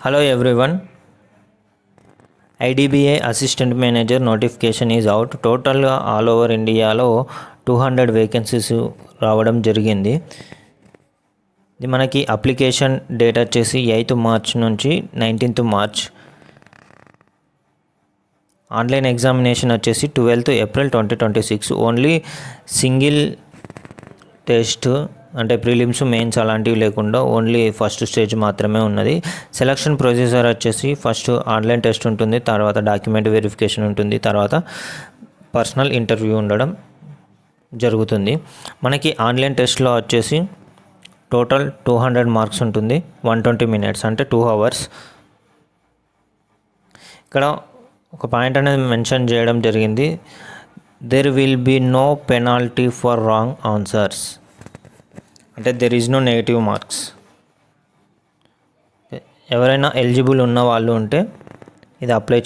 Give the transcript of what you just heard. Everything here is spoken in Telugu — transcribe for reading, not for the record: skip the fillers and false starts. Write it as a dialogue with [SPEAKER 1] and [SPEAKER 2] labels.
[SPEAKER 1] Hello everyone. IDBI Assistant Manager notification is out. Total all over ఇండియాలో 200 వేకెన్సీస్ రావడం జరిగింది. ఇది మనకి అప్లికేషన్ డేట్ వచ్చేసి 8th మార్చ్ నుంచి 19th మార్చ్. ఆన్లైన్ ఎగ్జామినేషన్ వచ్చేసి 12th April 2026. Only single test అంటే ప్రిలిమ్స్ మెయిన్స్ అలాంటివి లేకుండా ఓన్లీ ఫస్ట్ స్టేజ్ మాత్రమే ఉన్నది. సెలక్షన్ ప్రొసీజర్ వచ్చేసి ఫస్ట్ ఆన్లైన్ టెస్ట్ ఉంటుంది, తర్వాత డాక్యుమెంట్ వెరిఫికేషన్ ఉంటుంది, తర్వాత పర్సనల్ ఇంటర్వ్యూ ఉండడం జరుగుతుంది. మనకి ఆన్లైన్ టెస్ట్లో వచ్చేసి టోటల్ 200 మార్క్స్ ఉంటుంది. 120 minutes అంటే 2 hours. ఇక్కడ ఒక పాయింట్ అనేది మెన్షన్ చేయడం జరిగింది. There will be no penalty for wrong answers అంటే there is no negative marks. ఎవరైనా ఎలిజిబుల్ ఉన్న వాళ్ళు ఉంటే ఇది అప్లై